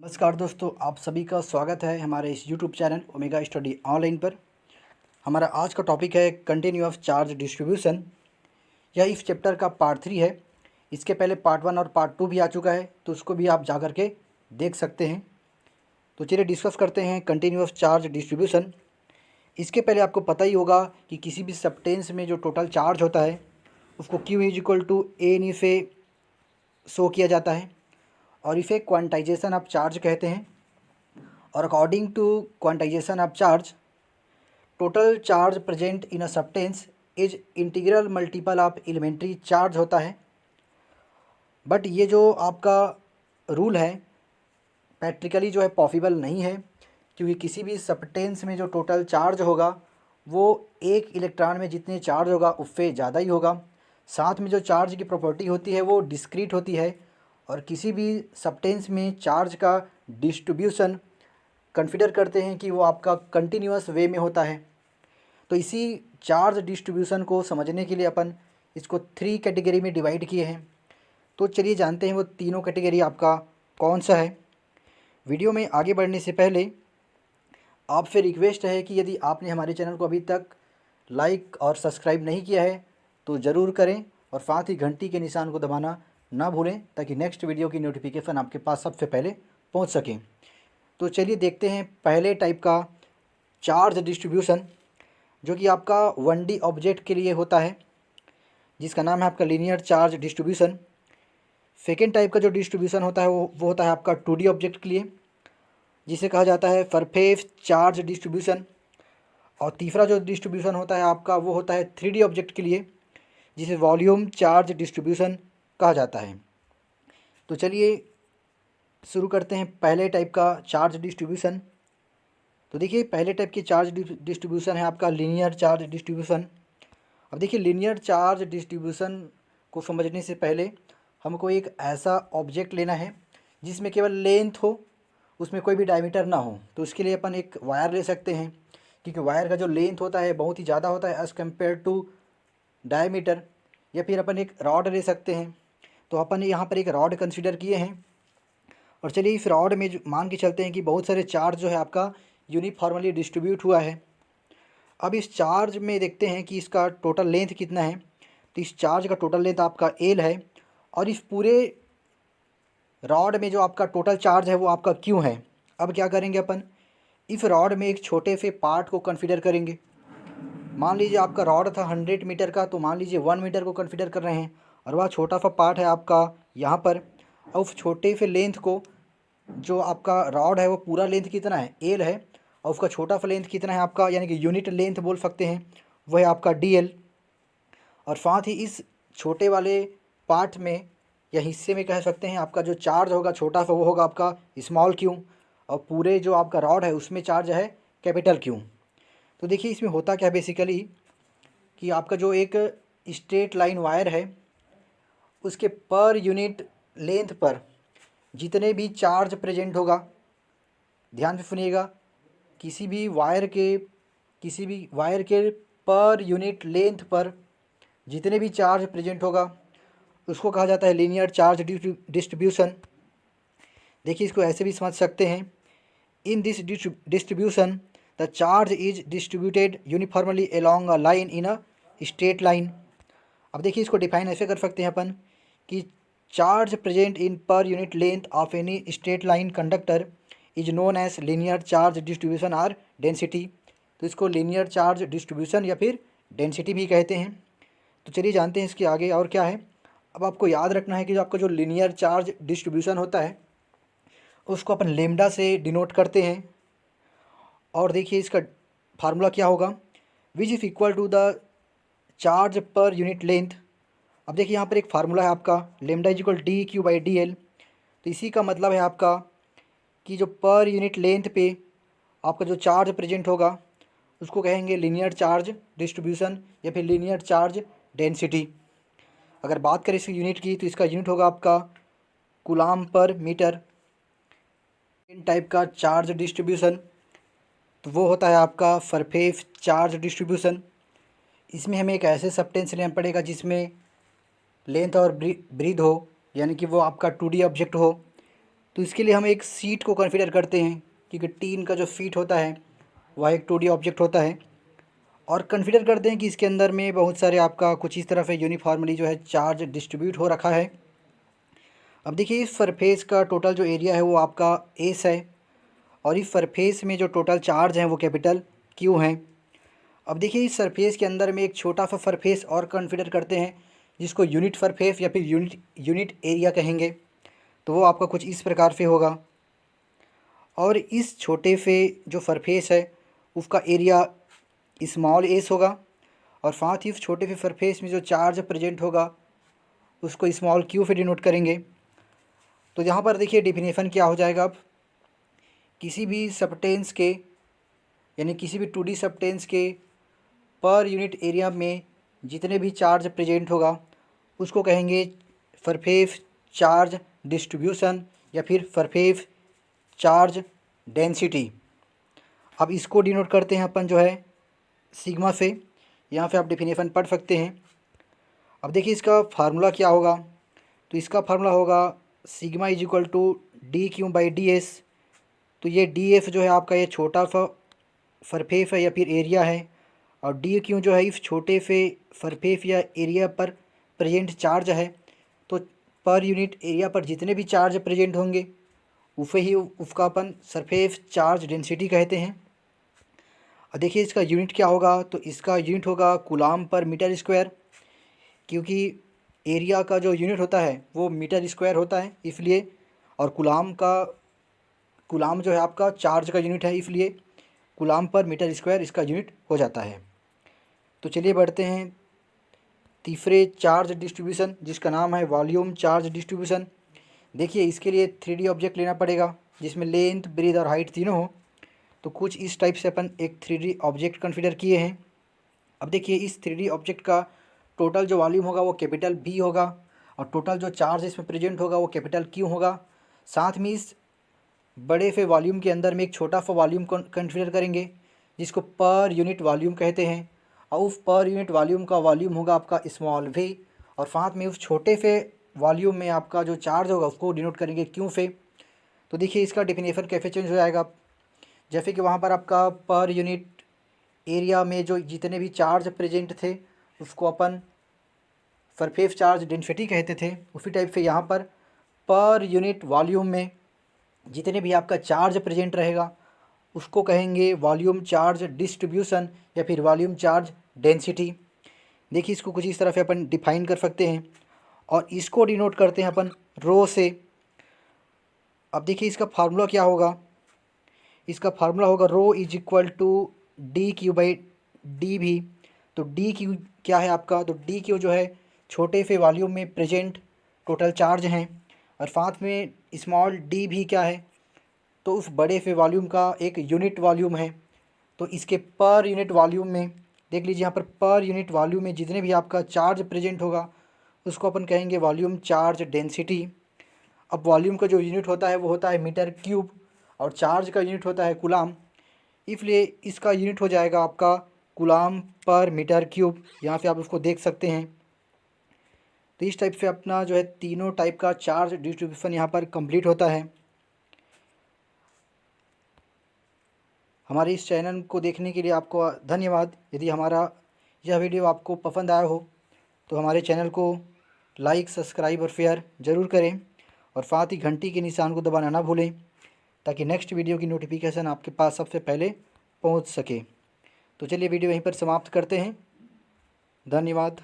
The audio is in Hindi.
नमस्कार दोस्तों, आप सभी का स्वागत है हमारे इस YouTube channel omega study online पर। हमारा आज का टॉपिक है कंटिन्यू ऑफ चार्ज डिस्ट्रीब्यूशन। यह इस चैप्टर का पार्ट 3 है। इसके पहले पार्ट 1 और पार्ट 2 भी आ चुका है, तो उसको भी आप जा कर के देख सकते हैं। तो चलिए डिस्कस करते हैं कंटिन्यू ऑफ चार्ज डिस्ट्रीब्यूशन। इसके पहले आपको पता ही होगा कि किसी भी सब्सटेंस में जो टोटल चार्ज होता है उसको Q इज इक्वल टू ए से शो किया जाता है, और इसे क्वांटाइजेशन ऑफ चार्ज कहते हैं। और according to quantization of charge, total charge present in a substance is integral multiple of elementary charge होता है। बट ये जो आपका रूल है प्रैक्टिकली जो है पॉसिबल नहीं है, क्योंकि किसी भी सब्सटेंस में जो टोटल चार्ज होगा वो एक इलेक्ट्रॉन में जितने चार्ज होगा उससे ज़्यादा ही होगा। साथ में जो चार्ज की प्रॉपर्टी होती है वो डिस्क्रीट होती है, और किसी भी सब्सटेंस में चार्ज का डिस्ट्रीब्यूशन कंसिडर करते हैं कि वो आपका कंटिन्यूअस वे में होता है। तो इसी चार्ज डिस्ट्रीब्यूशन को समझने के लिए अपन इसको 3 कैटेगरी में डिवाइड किए हैं। तो चलिए जानते हैं वो तीनों कैटेगरी आपका कौन सा है। वीडियो में आगे बढ़ने से पहले आपसे रिक्वेस्ट है कि यदि आपने हमारे चैनल को अभी तक लाइक और सब्सक्राइब नहीं किया है तो ज़रूर करें, और साथ ही घंटी के निशान को दबाना ना भूलें, ताकि नेक्स्ट वीडियो की नोटिफिकेशन आपके पास सबसे पहले पहुंच सकें। तो चलिए देखते हैं पहले टाइप का चार्ज डिस्ट्रीब्यूशन, जो कि आपका 1D ऑब्जेक्ट के लिए होता है, जिसका नाम है आपका linear charge distribution. Second type का जो डिस्ट्रीब्यूशन होता है वो होता है आपका 2D ऑब्जेक्ट के लिए, जिसे कहा जाता है सरफेस चार्ज डिस्ट्रीब्यूशन। और तीसरा जो डिस्ट्रीब्यूशन होता है आपका वो होता है 3D ऑब्जेक्ट के लिए, जिसे वॉल्यूम चार्ज डिस्ट्रीब्यूशन कहा जाता है। तो चलिए शुरू करते हैं पहले टाइप का चार्ज डिस्ट्रीब्यूशन। तो देखिए पहले टाइप की चार्ज डिस्ट्रीब्यूशन है आपका लीनियर चार्ज डिस्ट्रीब्यूशन। अब देखिए लीनियर चार्ज डिस्ट्रीब्यूशन को समझने से पहले हमको एक ऐसा ऑब्जेक्ट लेना है जिसमें केवल लेंथ हो, उसमें कोई भी डायमीटर ना हो। तो उसके लिए अपन एक वायर ले सकते हैं, क्योंकि वायर का जो लेंथ होता है बहुत ही ज़्यादा होता है एज़ कम्पेयर टू डायमीटर। या फिर अपन एक रॉड ले सकते हैं। तो अपन यहाँ पर एक रॉड कंसिडर किए हैं, और चलिए इस रॉड में मान के चलते हैं कि बहुत सारे चार्ज जो है आपका यूनिफॉर्मली डिस्ट्रीब्यूट हुआ है। अब इस चार्ज में देखते हैं कि इसका टोटल लेंथ कितना है। तो इस चार्ज का टोटल लेंथ आपका एल है, और इस पूरे रॉड में जो आपका टोटल चार्ज है वो आपका क्यू है। अब क्या करेंगे अपन, इस रॉड में एक छोटे से पार्ट को कंसिडर करेंगे। मान लीजिए आपका रॉड था 100 मीटर का, तो मान लीजिए 1 मीटर को कंसिडर कर रहे हैं, और वह छोटा सा पार्ट है आपका यहाँ पर। और उस छोटे से लेंथ को, जो आपका रॉड है वो पूरा लेंथ कितना है एल है, और उसका छोटा सा लेंथ कितना है आपका, यानी कि यूनिट लेंथ बोल सकते हैं, वो है आपका DL। और साथ ही इस छोटे वाले पार्ट में या हिस्से में कह सकते हैं आपका जो चार्ज होगा छोटा सा वो होगा आपका स्मॉल क्यू, और पूरे जो आपका रॉड है उसमें चार्ज है कैपिटल क्यू। तो देखिए इसमें होता क्या है बेसिकली, कि आपका जो एक स्ट्रेट लाइन वायर है उसके पर यूनिट लेंथ पर जितने भी चार्ज प्रेजेंट होगा, ध्यान से सुनिएगा, किसी भी वायर के पर यूनिट लेंथ पर जितने भी चार्ज प्रेजेंट होगा उसको कहा जाता है लीनियर चार्ज डिस्ट्रीब्यूशन। देखिए इसको ऐसे भी समझ सकते हैं, in this distribution the charge is distributed uniformly along a line in a straight line. अब देखिए इसको डिफाइन ऐसे कर सकते हैं अपन कि charge present in per unit length of any straight line conductor is known as linear charge distribution or density. तो इसको लीनियर चार्ज डिस्ट्रीब्यूशन या फिर डेंसिटी भी कहते हैं। तो चलिए जानते हैं इसके आगे और क्या है। अब आपको याद रखना है कि जो आपका जो लीनियर चार्ज डिस्ट्रीब्यूशन होता है उसको अपन लेमडा से डिनोट करते हैं। और देखिए इसका फार्मूला क्या होगा, which is equal to the charge per unit length. अब देखिए यहाँ पर एक फार्मूला है आपका लेमडा इज इक्वल DQ/DL। तो इसी का मतलब है आपका कि जो पर यूनिट लेंथ पे आपका जो चार्ज प्रेजेंट होगा उसको कहेंगे लीनियर चार्ज डिस्ट्रीब्यूशन या फिर लीनियर चार्ज डेंसिटी। अगर बात करें इसकी यूनिट की तो इसका यूनिट होगा आपका कूलाम पर मीटर। इन टाइप का चार्ज डिस्ट्रीब्यूशन तो वो होता है आपका सरफेस चार्ज डिस्ट्रीब्यूशन। इसमें हमें एक ऐसे सब्सटेंस लेना पड़ेगा जिसमें लेंथ और ब्रीथ हो, यानी कि वो आपका 2D ऑब्जेक्ट हो, तो इसके लिए हम एक सीट को कॉन्फ़िगर करते हैं, क्योंकि टीन का जो फीट होता है वह एक 2D ऑब्जेक्ट होता है, और कॉन्फ़िगर करते हैं कि इसके अंदर में बहुत सारे आपका कुछ इस तरह से यूनिफॉर्मली जो है चार्ज डिस्ट्रीब्यूट हो रखा है। अब देखिए इस सरफेस का टोटल जो एरिया है वो आपका एस है, और इस सरफेस में जो टोटल चार्ज हैं वो कैपिटल क्यू हैं। अब देखिए इस सरफेस के अंदर में एक छोटा सा सरफेस और कॉन्फ़िगर करते हैं, जिसको यूनिट सरफेस या फिर यूनिट एरिया कहेंगे। तो वो आपका कुछ इस प्रकार से होगा, और इस छोटे से जो सरफेस है उसका एरिया स्मॉल एस होगा, और साथ ही उस छोटे से सरफेस में जो चार्ज प्रेजेंट होगा उसको स्मॉल क्यू से डिनोट करेंगे। तो यहाँ पर देखिए डिफिनेशन क्या हो जाएगा, अब किसी भी सब्सटेंस के यानी किसी भी 2D सब्सटेंस के पर यूनिट एरिया में जितने भी चार्ज प्रेजेंट होगा उसको कहेंगे सरफेस चार्ज डिस्ट्रीब्यूशन या फिर सरफेस चार्ज डेंसिटी। अब इसको डिनोट करते हैं अपन जो है सिग्मा से। यहाँ पे आप डेफिनेशन पढ़ सकते हैं। अब देखिए इसका फार्मूला क्या होगा, तो इसका फार्मूला होगा sigma is equal to D Q by D S. तो ये डी एफ जो है आपका ये छोटा सा सरफेस है या फिर एरिया है, और डी क्यू जो है इस छोटे से सरफेस या एरिया पर प्रेजेंट चार्ज है। तो पर यूनिट एरिया पर जितने भी चार्ज प्रेजेंट होंगे उसे ही उसका अपन सरफेस चार्ज डेंसिटी कहते हैं। और देखिए इसका यूनिट क्या होगा, तो इसका यूनिट होगा कूलाम पर मीटर स्क्वायर, क्योंकि एरिया का जो यूनिट होता है वो मीटर स्क्वायर होता है इसलिए, और कूलाम जो है आपका चार्ज का यूनिट है, इसलिए कूलाम पर मीटर स्क्वायर इसका यूनिट हो जाता है। तो चलिए बढ़ते हैं तीसरे चार्ज डिस्ट्रीब्यूशन, जिसका नाम है वॉल्यूम चार्ज डिस्ट्रीब्यूशन। देखिए इसके लिए 3D ऑब्जेक्ट लेना पड़ेगा जिसमें लेंथ ब्रीथ और हाइट तीनों हो। तो कुछ इस टाइप से अपन एक 3D ऑब्जेक्ट कंसीडर किए हैं। अब देखिए इस 3D ऑब्जेक्ट का टोटल जो वॉल्यूम होगा वो कैपिटल B होगा, और टोटल जो चार्ज इसमें प्रेजेंट होगा वो कैपिटल Q होगा। साथ में इस बड़े से वॉल्यूम के अंदर में एक छोटा सा वॉल्यूम कंसीडर करेंगे जिसको पर यूनिट वॉल्यूम कहते हैं, और उस पर यूनिट वॉल्यूम का वॉल्यूम होगा आपका स्मॉल v, और साथ में उस छोटे से वॉल्यूम में आपका जो चार्ज होगा उसको डिनोट करेंगे क्यू से। तो देखिए इसका डेफिनेशन कैसे चेंज हो जाएगा, जैसे कि वहाँ पर आपका पर यूनिट एरिया में जो जितने भी चार्ज प्रेजेंट थे उसको अपन सरफेस चार्ज डेंसिटी कहते थे, उसी टाइप से यहाँ पर यूनिट वॉल्यूम में जितने भी आपका चार्ज प्रेजेंट रहेगा उसको कहेंगे वॉल्यूम चार्ज डिस्ट्रीब्यूशन या फिर वॉल्यूम चार्ज डेंसिटी। देखिए इसको कुछ इस तरह से अपन डिफाइन कर सकते हैं, और इसको डिनोट करते हैं अपन रो से। अब देखिए इसका फार्मूला क्या होगा, इसका फार्मूला होगा rho is equal to D Q by d भी। तो डी क्यू क्या है आपका, तो डी क्यू जो है छोटे से वॉल्यूम में प्रेजेंट टोटल चार्ज हैं, और साथ में स्मॉल डी भी क्या है, तो उस बड़े से वॉल्यूम का एक यूनिट वॉल्यूम है। तो इसके पर यूनिट वॉल्यूम में देख लीजिए यहाँ पर यूनिट वॉल्यूम में जितने भी आपका चार्ज प्रेजेंट होगा उसको अपन कहेंगे वॉल्यूम चार्ज डेंसिटी। अब वॉल्यूम का जो यूनिट होता है वो होता है मीटर क्यूब, और चार्ज का यूनिट होता है कूलाम, इसलिए इसका यूनिट हो जाएगा आपका कूलाम पर मीटर क्यूब। यहाँ से आप उसको देख सकते हैं। तो इस टाइप से अपना जो है तीनों टाइप का चार्ज डिस्ट्रीब्यूशन यहाँ पर कंप्लीट होता है। हमारे इस चैनल को देखने के लिए आपको धन्यवाद। यदि हमारा यह वीडियो आपको पसंद आया हो तो हमारे चैनल को लाइक सब्सक्राइब और शेयर ज़रूर करें, और साथ ही घंटी के निशान को दबाना ना भूलें ताकि नेक्स्ट वीडियो की नोटिफिकेशन आपके पास सबसे पहले पहुंच सके। तो चलिए वीडियो यहीं पर समाप्त करते हैं। धन्यवाद।